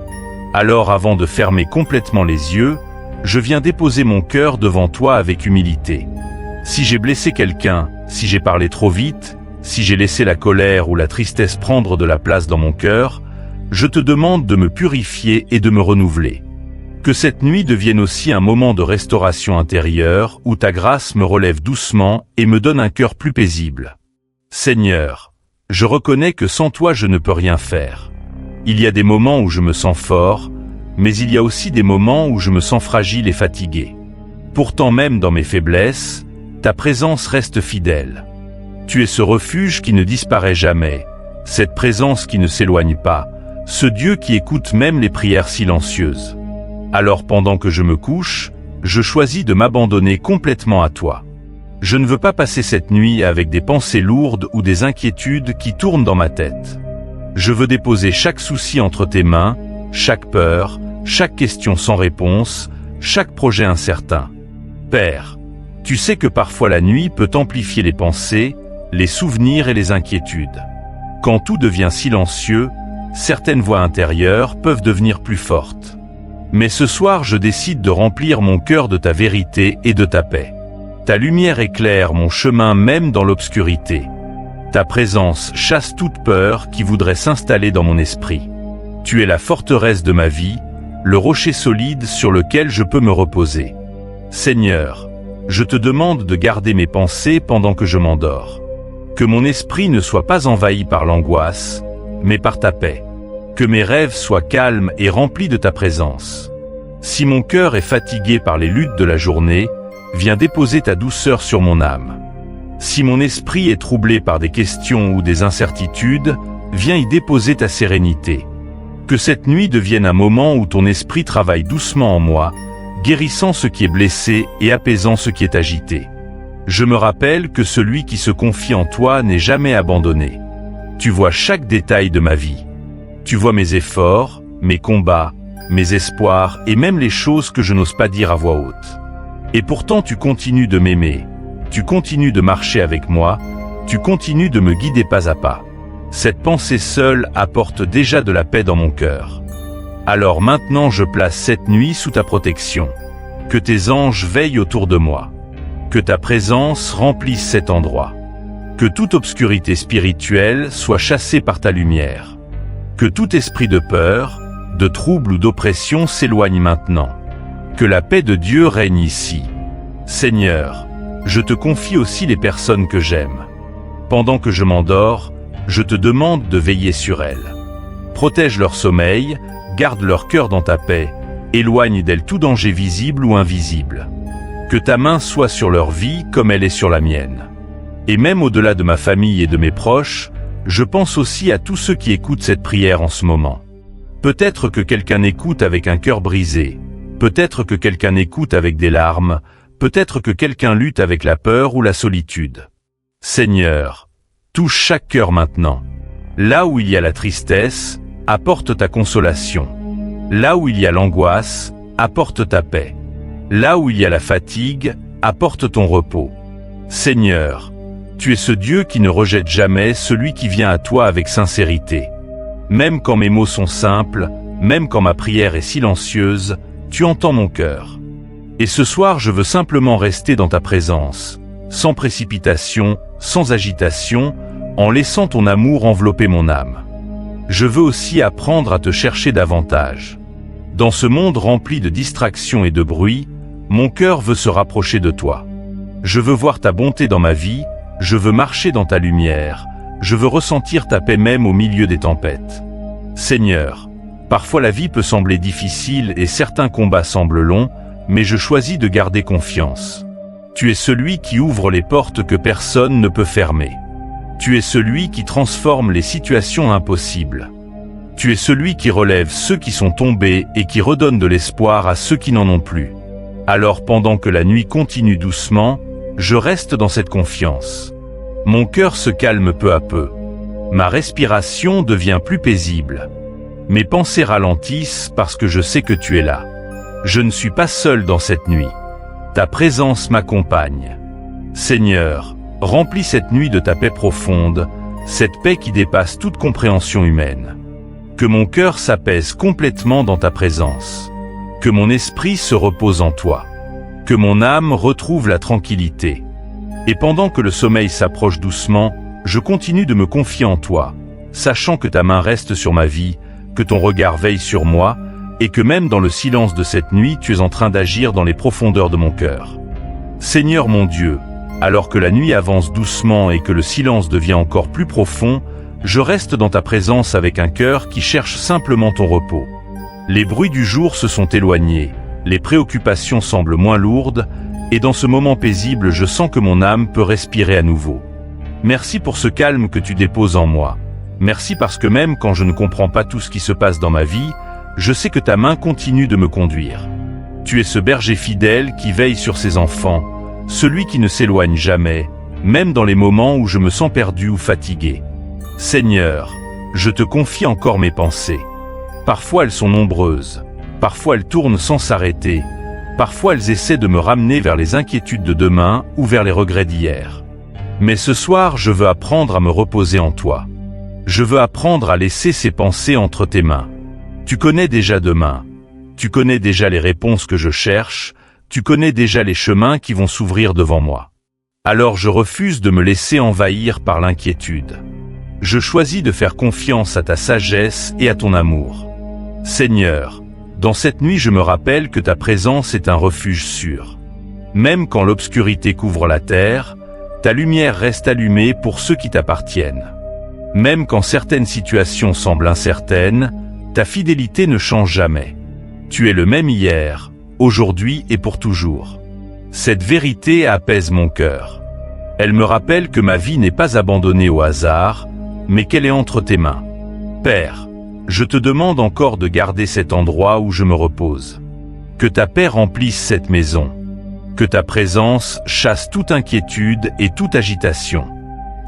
Alors avant de fermer complètement les yeux, je viens déposer mon cœur devant toi avec humilité. Si j'ai blessé quelqu'un, si j'ai parlé trop vite, si j'ai laissé la colère ou la tristesse prendre de la place dans mon cœur, je te demande de me purifier et de me renouveler. Que cette nuit devienne aussi un moment de restauration intérieure où ta grâce me relève doucement et me donne un cœur plus paisible. Seigneur, je reconnais que sans toi je ne peux rien faire. Il y a des moments où je me sens fort, mais il y a aussi des moments où je me sens fragile et fatigué. Pourtant même dans mes faiblesses, ta présence reste fidèle. Tu es ce refuge qui ne disparaît jamais, cette présence qui ne s'éloigne pas, ce Dieu qui écoute même les prières silencieuses. Alors pendant que je me couche, je choisis de m'abandonner complètement à toi. Je ne veux pas passer cette nuit avec des pensées lourdes ou des inquiétudes qui tournent dans ma tête. Je veux déposer chaque souci entre tes mains, chaque peur, chaque question sans réponse, chaque projet incertain. Père, tu sais que parfois la nuit peut amplifier les pensées, les souvenirs et les inquiétudes. Quand tout devient silencieux, certaines voix intérieures peuvent devenir plus fortes. Mais ce soir je décide de remplir mon cœur de ta vérité et de ta paix. Ta lumière éclaire mon chemin même dans l'obscurité. Ta présence chasse toute peur qui voudrait s'installer dans mon esprit. Tu es la forteresse de ma vie, le rocher solide sur lequel je peux me reposer. Seigneur, je te demande de garder mes pensées pendant que je m'endors. Que mon esprit ne soit pas envahi par l'angoisse, mais par ta paix. Que mes rêves soient calmes et remplis de ta présence. Si mon cœur est fatigué par les luttes de la journée, viens déposer ta douceur sur mon âme. Si mon esprit est troublé par des questions ou des incertitudes, viens y déposer ta sérénité. Que cette nuit devienne un moment où ton esprit travaille doucement en moi, guérissant ce qui est blessé et apaisant ce qui est agité. Je me rappelle que celui qui se confie en toi n'est jamais abandonné. Tu vois chaque détail de ma vie. Tu vois mes efforts, mes combats, mes espoirs et même les choses que je n'ose pas dire à voix haute. Et pourtant tu continues de m'aimer, tu continues de marcher avec moi, tu continues de me guider pas à pas. Cette pensée seule apporte déjà de la paix dans mon cœur. Alors maintenant je place cette nuit sous ta protection. Que tes anges veillent autour de moi. Que ta présence remplisse cet endroit. Que toute obscurité spirituelle soit chassée par ta lumière. Que tout esprit de peur, de trouble ou d'oppression s'éloigne maintenant. Que la paix de Dieu règne ici. Seigneur, je te confie aussi les personnes que j'aime. Pendant que je m'endors, je te demande de veiller sur elles. Protège leur sommeil, garde leur cœur dans ta paix, éloigne d'elles tout danger visible ou invisible. Que ta main soit sur leur vie comme elle est sur la mienne. Et même au-delà de ma famille et de mes proches, je pense aussi à tous ceux qui écoutent cette prière en ce moment. Peut-être que quelqu'un écoute avec un cœur brisé, peut-être que quelqu'un écoute avec des larmes, peut-être que quelqu'un lutte avec la peur ou la solitude. Seigneur, touche chaque cœur maintenant. Là où il y a la tristesse, apporte ta consolation. Là où il y a l'angoisse, apporte ta paix. Là où il y a la fatigue, apporte ton repos. Seigneur, tu es ce Dieu qui ne rejette jamais celui qui vient à toi avec sincérité. Même quand mes mots sont simples, même quand ma prière est silencieuse, tu entends mon cœur. Et ce soir, je veux simplement rester dans ta présence, sans précipitation, sans agitation, en laissant ton amour envelopper mon âme. Je veux aussi apprendre à te chercher davantage. Dans ce monde rempli de distractions et de bruit, mon cœur veut se rapprocher de toi. Je veux voir ta bonté dans ma vie, je veux marcher dans ta lumière, je veux ressentir ta paix même au milieu des tempêtes. Seigneur, parfois la vie peut sembler difficile et certains combats semblent longs, mais je choisis de garder confiance. Tu es celui qui ouvre les portes que personne ne peut fermer. Tu es celui qui transforme les situations impossibles. Tu es celui qui relève ceux qui sont tombés et qui redonne de l'espoir à ceux qui n'en ont plus. Alors pendant que la nuit continue doucement, je reste dans cette confiance. Mon cœur se calme peu à peu. Ma respiration devient plus paisible. Mes pensées ralentissent parce que je sais que tu es là. Je ne suis pas seul dans cette nuit. Ta présence m'accompagne. Seigneur, remplis cette nuit de ta paix profonde, cette paix qui dépasse toute compréhension humaine. Que mon cœur s'apaise complètement dans ta présence. Que mon esprit se repose en toi. Que mon âme retrouve la tranquillité. Et pendant que le sommeil s'approche doucement, je continue de me confier en toi, sachant que ta main reste sur ma vie, que ton regard veille sur moi, et que même dans le silence de cette nuit, tu es en train d'agir dans les profondeurs de mon cœur. Seigneur mon Dieu, alors que la nuit avance doucement et que le silence devient encore plus profond, je reste dans ta présence avec un cœur qui cherche simplement ton repos. Les bruits du jour se sont éloignés, les préoccupations semblent moins lourdes, et dans ce moment paisible, je sens que mon âme peut respirer à nouveau. Merci pour ce calme que tu déposes en moi. Merci parce que même quand je ne comprends pas tout ce qui se passe dans ma vie, je sais que ta main continue de me conduire. Tu es ce berger fidèle qui veille sur ses enfants, celui qui ne s'éloigne jamais, même dans les moments où je me sens perdu ou fatigué. Seigneur, je te confie encore mes pensées. Parfois elles sont nombreuses, parfois elles tournent sans s'arrêter, parfois elles essaient de me ramener vers les inquiétudes de demain ou vers les regrets d'hier. Mais ce soir, je veux apprendre à me reposer en toi. Je veux apprendre à laisser ces pensées entre tes mains. Tu connais déjà demain. Tu connais déjà les réponses que je cherche. Tu connais déjà les chemins qui vont s'ouvrir devant moi. Alors je refuse de me laisser envahir par l'inquiétude. Je choisis de faire confiance à ta sagesse et à ton amour. Seigneur, dans cette nuit je me rappelle que ta présence est un refuge sûr. Même quand l'obscurité couvre la terre, ta lumière reste allumée pour ceux qui t'appartiennent. Même quand certaines situations semblent incertaines, ta fidélité ne change jamais. Tu es le même hier, aujourd'hui et pour toujours. Cette vérité apaise mon cœur. Elle me rappelle que ma vie n'est pas abandonnée au hasard, mais qu'elle est entre tes mains. Père, je te demande encore de garder cet endroit où je me repose. Que ta paix remplisse cette maison. Que ta présence chasse toute inquiétude et toute agitation.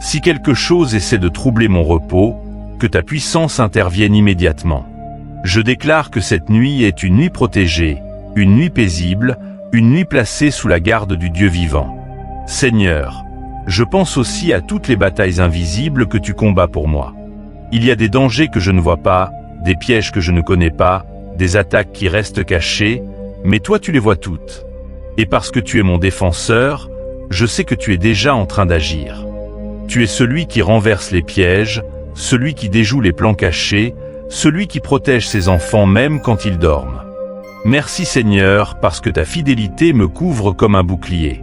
Si quelque chose essaie de troubler mon repos, que ta puissance intervienne immédiatement. Je déclare que cette nuit est une nuit protégée, une nuit paisible, une nuit placée sous la garde du Dieu vivant. Seigneur, je pense aussi à toutes les batailles invisibles que tu combats pour moi. Il y a des dangers que je ne vois pas, des pièges que je ne connais pas, des attaques qui restent cachées, mais toi tu les vois toutes. Et parce que tu es mon défenseur, Je sais que tu es déjà en train d'agir. Tu es celui qui renverse les pièges, celui qui déjoue les plans cachés, celui qui protège ses enfants même quand ils dorment. Merci Seigneur parce que ta fidélité me couvre comme un bouclier.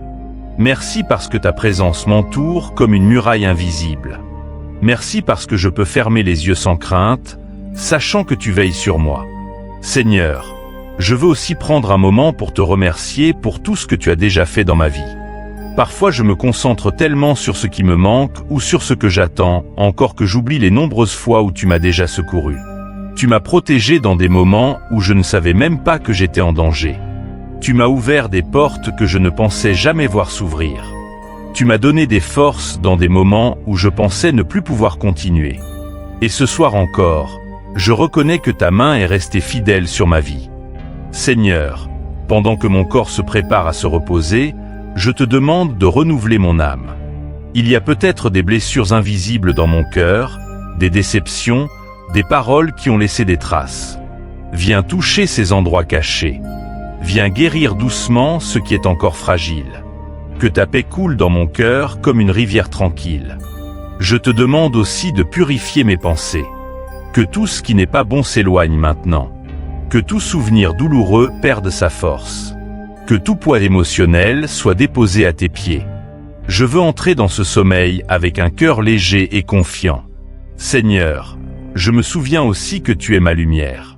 Merci parce que ta présence m'entoure comme une muraille invisible. Merci parce que je peux fermer les yeux sans crainte, sachant que tu veilles sur moi. Seigneur, je veux aussi prendre un moment pour te remercier pour tout ce que tu as déjà fait dans ma vie. Parfois je me concentre tellement sur ce qui me manque ou sur ce que j'attends, encore que j'oublie les nombreuses fois où tu m'as déjà secouru. Tu m'as protégé dans des moments où je ne savais même pas que j'étais en danger. Tu m'as ouvert des portes que je ne pensais jamais voir s'ouvrir. Tu m'as donné des forces dans des moments où je pensais ne plus pouvoir continuer. Et ce soir encore, je reconnais que ta main est restée fidèle sur ma vie. Seigneur, pendant que mon corps se prépare à se reposer, je te demande de renouveler mon âme. Il y a peut-être des blessures invisibles dans mon cœur, des déceptions, des paroles qui ont laissé des traces. Viens toucher ces endroits cachés. Viens guérir doucement ce qui est encore fragile. Que ta paix coule dans mon cœur comme une rivière tranquille. Je te demande aussi de purifier mes pensées. Que tout ce qui n'est pas bon s'éloigne maintenant. Que tout souvenir douloureux perde sa force. Que tout poids émotionnel soit déposé à tes pieds. Je veux entrer dans ce sommeil avec un cœur léger et confiant. Seigneur, je me souviens aussi que tu es ma lumière.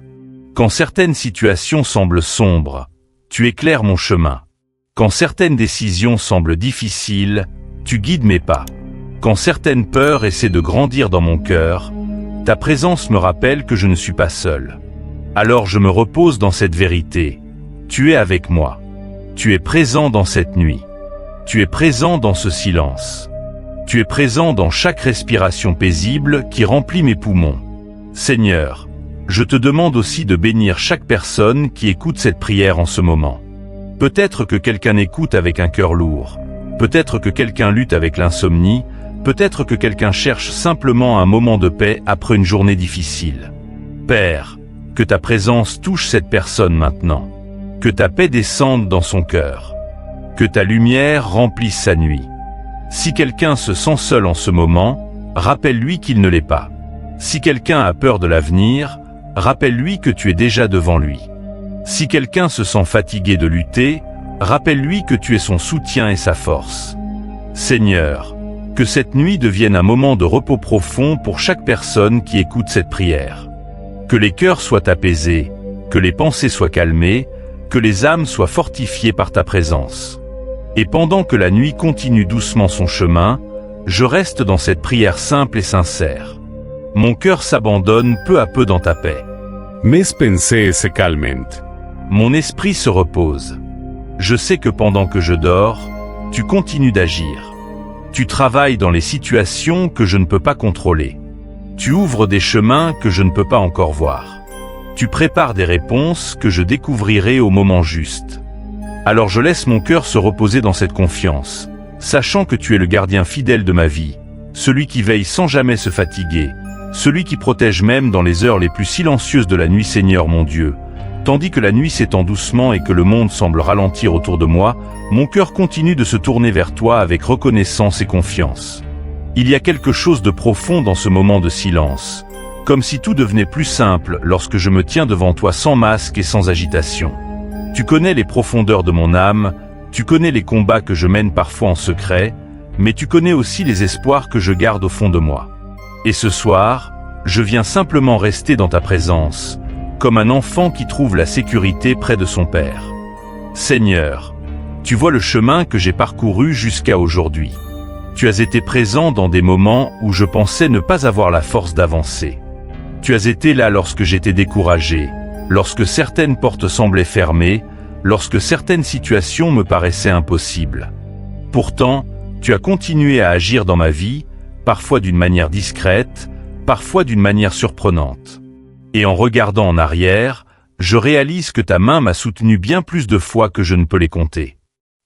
Quand certaines situations semblent sombres, tu éclaires mon chemin. Quand certaines décisions semblent difficiles, tu guides mes pas. Quand certaines peurs essaient de grandir dans mon cœur, ta présence me rappelle que je ne suis pas seul. Alors je me repose dans cette vérité. Tu es avec moi. Tu es présent dans cette nuit. Tu es présent dans ce silence. Tu es présent dans chaque respiration paisible qui remplit mes poumons. Seigneur, je te demande aussi de bénir chaque personne qui écoute cette prière en ce moment. Peut-être que quelqu'un écoute avec un cœur lourd. Peut-être que quelqu'un lutte avec l'insomnie. Peut-être que quelqu'un cherche simplement un moment de paix après une journée difficile. Père, que ta présence touche cette personne maintenant. Que ta paix descende dans son cœur. Que ta lumière remplisse sa nuit. Si quelqu'un se sent seul en ce moment, rappelle-lui qu'il ne l'est pas. Si quelqu'un a peur de l'avenir, rappelle-lui que tu es déjà devant lui. Si quelqu'un se sent fatigué de lutter, rappelle-lui que tu es son soutien et sa force. Seigneur, que cette nuit devienne un moment de repos profond pour chaque personne qui écoute cette prière. Que les cœurs soient apaisés, que les pensées soient calmées, que les âmes soient fortifiées par ta présence. Et pendant que la nuit continue doucement son chemin, je reste dans cette prière simple et sincère. Mon cœur s'abandonne peu à peu dans ta paix. Mes pensées se calment. Mon esprit se repose. Je sais que pendant que je dors, tu continues d'agir. Tu travailles dans les situations que je ne peux pas contrôler. Tu ouvres des chemins que je ne peux pas encore voir. Tu prépares des réponses que je découvrirai au moment juste. Alors je laisse mon cœur se reposer dans cette confiance, sachant que tu es le gardien fidèle de ma vie, celui qui veille sans jamais se fatiguer, celui qui protège même dans les heures les plus silencieuses de la nuit, Seigneur mon Dieu. Tandis que la nuit s'étend doucement et que le monde semble ralentir autour de moi, mon cœur continue de se tourner vers toi avec reconnaissance et confiance. Il y a quelque chose de profond dans ce moment de silence, comme si tout devenait plus simple lorsque je me tiens devant toi sans masque et sans agitation. Tu connais les profondeurs de mon âme, tu connais les combats que je mène parfois en secret, mais tu connais aussi les espoirs que je garde au fond de moi. Et ce soir, je viens simplement rester dans ta présence, comme un enfant qui trouve la sécurité près de son père. Seigneur, tu vois le chemin que j'ai parcouru jusqu'à aujourd'hui. Tu as été présent dans des moments où je pensais ne pas avoir la force d'avancer. Tu as été là lorsque j'étais découragé, lorsque certaines portes semblaient fermées, lorsque certaines situations me paraissaient impossibles. Pourtant, tu as continué à agir dans ma vie, parfois d'une manière discrète, parfois d'une manière surprenante. Et en regardant en arrière, je réalise que ta main m'a soutenu bien plus de fois que je ne peux les compter.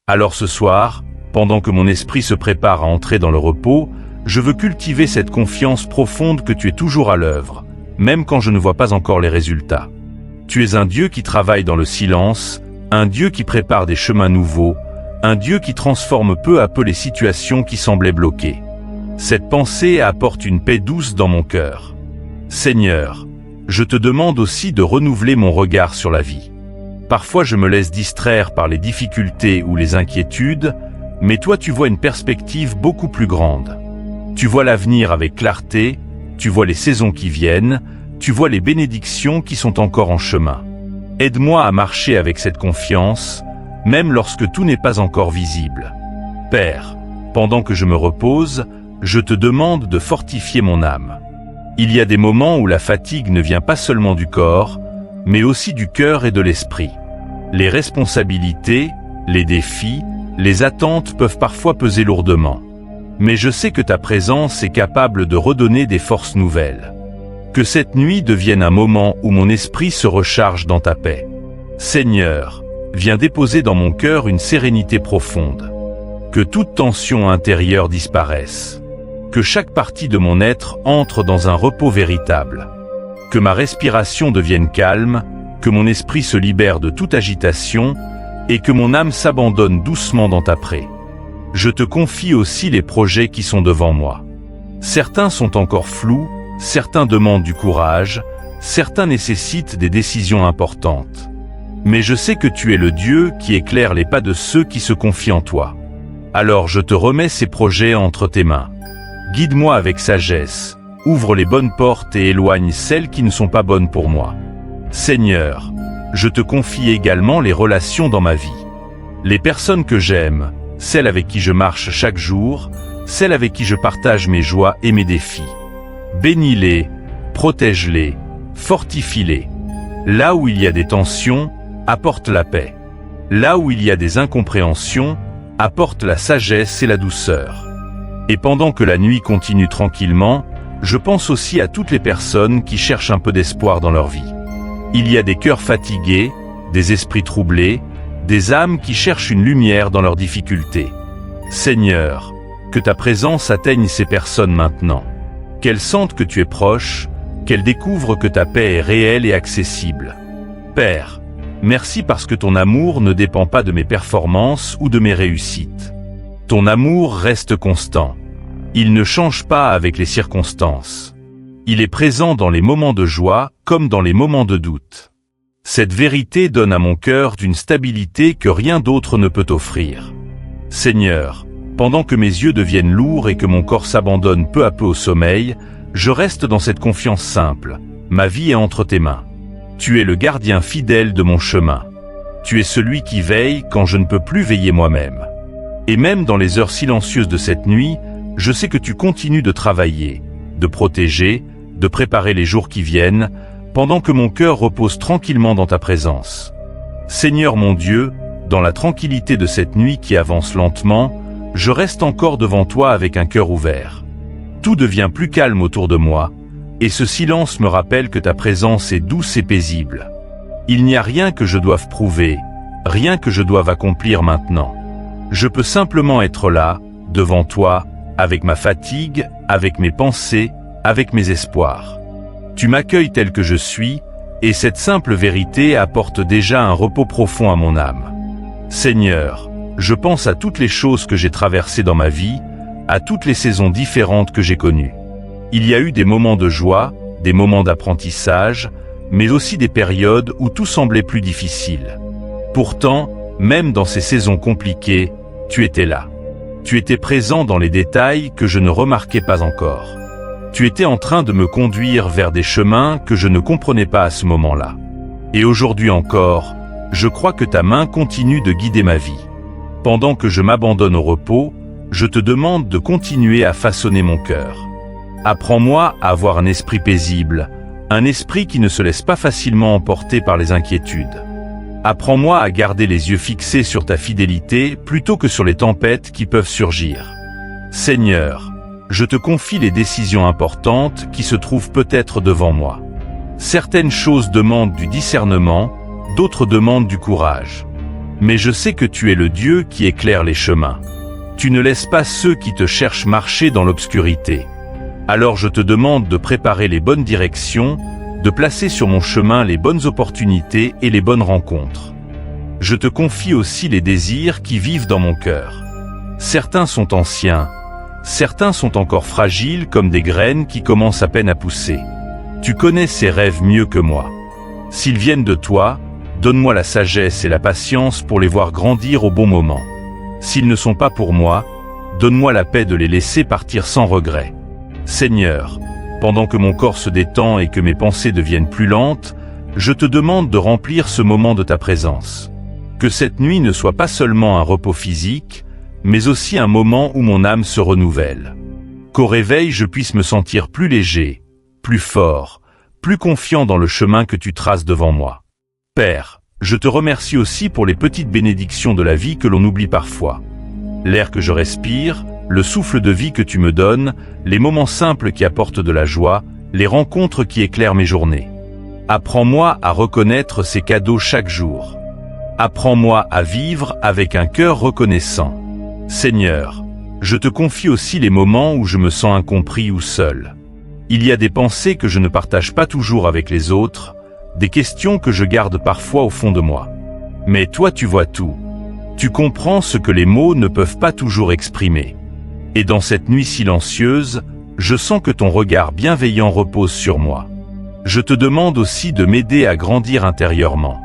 Alors ce soir, pendant que mon esprit se prépare à entrer dans le repos, je veux cultiver cette confiance profonde que tu es toujours à l'œuvre, même quand je ne vois pas encore les résultats. Tu es un Dieu qui travaille dans le silence, un Dieu qui prépare des chemins nouveaux, Un Dieu qui transforme peu à peu les situations qui semblaient bloquées. Cette pensée apporte une paix douce dans mon cœur. Seigneur, je te demande aussi de renouveler mon regard sur la vie. Parfois je me laisse distraire par les difficultés ou les inquiétudes, mais toi tu vois une perspective beaucoup plus grande. Tu vois l'avenir avec clarté, tu vois les saisons qui viennent, tu vois les bénédictions qui sont encore en chemin. Aide-moi à marcher avec cette confiance, même lorsque tout n'est pas encore visible. Père, pendant que je me repose, je te demande de fortifier mon âme. Il y a des moments où la fatigue ne vient pas seulement du corps, mais aussi du cœur et de l'esprit. Les responsabilités, les défis, les attentes peuvent parfois peser lourdement. Mais je sais que ta présence est capable de redonner des forces nouvelles. Que cette nuit devienne un moment où mon esprit se recharge dans ta paix. Seigneur, viens déposer dans mon cœur une sérénité profonde. Que toute tension intérieure disparaisse. Que chaque partie de mon être entre dans un repos véritable. Que ma respiration devienne calme, que mon esprit se libère de toute agitation et que mon âme s'abandonne doucement dans ta paix. Je te confie aussi les projets qui sont devant moi. Certains sont encore flous, certains demandent du courage, certains nécessitent des décisions importantes. Mais je sais que tu es le Dieu qui éclaire les pas de ceux qui se confient en toi. Alors je te remets ces projets entre tes mains. Guide-moi avec sagesse, ouvre les bonnes portes et éloigne celles qui ne sont pas bonnes pour moi. Seigneur, je te confie également les relations dans ma vie. Les personnes que j'aime, celles avec qui je marche chaque jour, celles avec qui je partage mes joies et mes défis. Bénis-les, protège-les, fortifie-les. Là où il y a des tensions, apporte la paix. Là où il y a des incompréhensions, apporte la sagesse et la douceur. Et pendant que la nuit continue tranquillement, je pense aussi à toutes les personnes qui cherchent un peu d'espoir dans leur vie. Il y a des cœurs fatigués, des esprits troublés, des âmes qui cherchent une lumière dans leurs difficultés. Seigneur, que ta présence atteigne ces personnes maintenant. Qu'elles sentent que tu es proche, qu'elles découvrent que ta paix est réelle et accessible. Père, merci parce que ton amour ne dépend pas de mes performances ou de mes réussites. Ton amour reste constant. Il ne change pas avec les circonstances. Il est présent dans les moments de joie comme dans les moments de doute. Cette vérité donne à mon cœur une stabilité que rien d'autre ne peut offrir. Seigneur, pendant que mes yeux deviennent lourds et que mon corps s'abandonne peu à peu au sommeil, je reste dans cette confiance simple. Ma vie est entre tes mains. Tu es le gardien fidèle de mon chemin. Tu es celui qui veille quand je ne peux plus veiller moi-même. Et même dans les heures silencieuses de cette nuit, je sais que tu continues de travailler, de protéger, de préparer les jours qui viennent, pendant que mon cœur repose tranquillement dans ta présence. Seigneur mon Dieu, dans la tranquillité de cette nuit qui avance lentement, je reste encore devant toi avec un cœur ouvert. Tout devient plus calme autour de moi, et ce silence me rappelle que ta présence est douce et paisible. Il n'y a rien que je doive prouver, rien que je doive accomplir maintenant. Je peux simplement être là, devant toi, avec ma fatigue, avec mes pensées, avec mes espoirs. Tu m'accueilles tel que je suis, et cette simple vérité apporte déjà un repos profond à mon âme. Seigneur, je pense à toutes les choses que j'ai traversées dans ma vie, à toutes les saisons différentes que j'ai connues. Il y a eu des moments de joie, des moments d'apprentissage, mais aussi des périodes où tout semblait plus difficile. Pourtant, même dans ces saisons compliquées, tu étais là. Tu étais présent dans les détails que je ne remarquais pas encore. Tu étais en train de me conduire vers des chemins que je ne comprenais pas à ce moment-là. Et aujourd'hui encore, je crois que ta main continue de guider ma vie. Pendant que je m'abandonne au repos, je te demande de continuer à façonner mon cœur. Apprends-moi à avoir un esprit paisible, un esprit qui ne se laisse pas facilement emporter par les inquiétudes. Apprends-moi à garder les yeux fixés sur ta fidélité plutôt que sur les tempêtes qui peuvent surgir. Seigneur, je te confie les décisions importantes qui se trouvent peut-être devant moi. Certaines choses demandent du discernement, d'autres demandent du courage. Mais je sais que tu es le Dieu qui éclaire les chemins. Tu ne laisses pas ceux qui te cherchent marcher dans l'obscurité. Alors je te demande de préparer les bonnes directions, de placer sur mon chemin les bonnes opportunités et les bonnes rencontres. Je te confie aussi les désirs qui vivent dans mon cœur. Certains sont anciens, certains sont encore fragiles comme des graines qui commencent à peine à pousser. Tu connais ces rêves mieux que moi. S'ils viennent de toi, donne-moi la sagesse et la patience pour les voir grandir au bon moment. S'ils ne sont pas pour moi, donne-moi la paix de les laisser partir sans regret. Seigneur, pendant que mon corps se détend et que mes pensées deviennent plus lentes, je te demande de remplir ce moment de ta présence. Que cette nuit ne soit pas seulement un repos physique, mais aussi un moment où mon âme se renouvelle. Qu'au réveil je puisse me sentir plus léger, plus fort, plus confiant dans le chemin que tu traces devant moi. Père, je te remercie aussi pour les petites bénédictions de la vie que l'on oublie parfois. L'air que je respire, le souffle de vie que tu me donnes, les moments simples qui apportent de la joie, les rencontres qui éclairent mes journées. Apprends-moi à reconnaître ces cadeaux chaque jour. Apprends-moi à vivre avec un cœur reconnaissant. Seigneur, je te confie aussi les moments où je me sens incompris ou seul. Il y a des pensées que je ne partage pas toujours avec les autres, des questions que je garde parfois au fond de moi. Mais toi tu vois tout. Tu comprends ce que les mots ne peuvent pas toujours exprimer. Et dans cette nuit silencieuse, je sens que ton regard bienveillant repose sur moi. Je te demande aussi de m'aider à grandir intérieurement.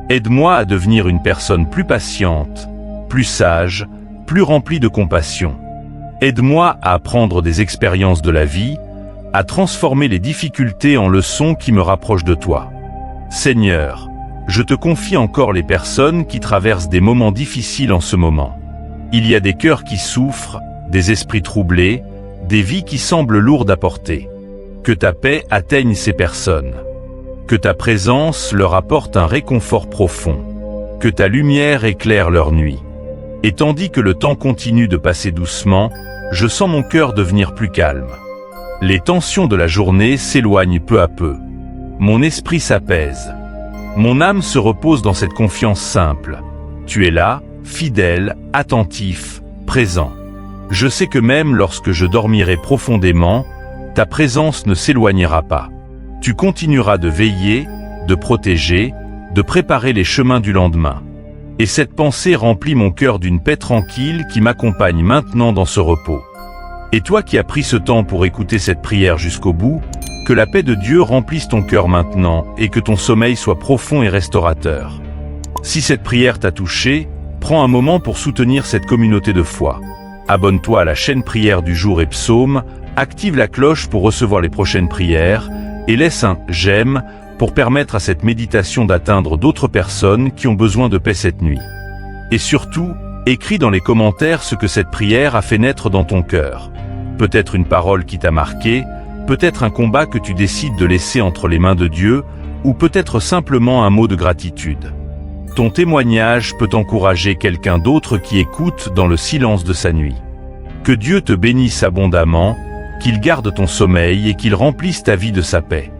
Aide-moi à devenir une personne plus patiente, plus sage, plus remplie de compassion. Aide-moi à apprendre des expériences de la vie, à transformer les difficultés en leçons qui me rapprochent de toi. Seigneur, je te confie encore les personnes qui traversent des moments difficiles en ce moment. Il y a des cœurs qui souffrent, des esprits troublés, des vies qui semblent lourdes à porter. Que ta paix atteigne ces personnes. Que ta présence leur apporte un réconfort profond. Que ta lumière éclaire leur nuit. Et tandis que le temps continue de passer doucement, je sens mon cœur devenir plus calme. Les tensions de la journée s'éloignent peu à peu. Mon esprit s'apaise. Mon âme se repose dans cette confiance simple. Tu es là, fidèle, attentif, présent. Je sais que même lorsque je dormirai profondément, ta présence ne s'éloignera pas. Tu continueras de veiller, de protéger, de préparer les chemins du lendemain. Et cette pensée remplit mon cœur d'une paix tranquille qui m'accompagne maintenant dans ce repos. Et toi qui as pris ce temps pour écouter cette prière jusqu'au bout, que la paix de Dieu remplisse ton cœur maintenant et que ton sommeil soit profond et restaurateur. Si cette prière t'a touché, prends un moment pour soutenir cette communauté de foi. Abonne-toi à la chaîne Prière du jour et Psaume, active la cloche pour recevoir les prochaines prières et laisse un « j'aime » pour permettre à cette méditation d'atteindre d'autres personnes qui ont besoin de paix cette nuit. Et surtout, écris dans les commentaires ce que cette prière a fait naître dans ton cœur. Peut-être une parole qui t'a marqué, peut-être un combat que tu décides de laisser entre les mains de Dieu, ou peut-être simplement un mot de gratitude. Ton témoignage peut encourager quelqu'un d'autre qui écoute dans le silence de sa nuit. Que Dieu te bénisse abondamment, qu'il garde ton sommeil et qu'il remplisse ta vie de sa paix.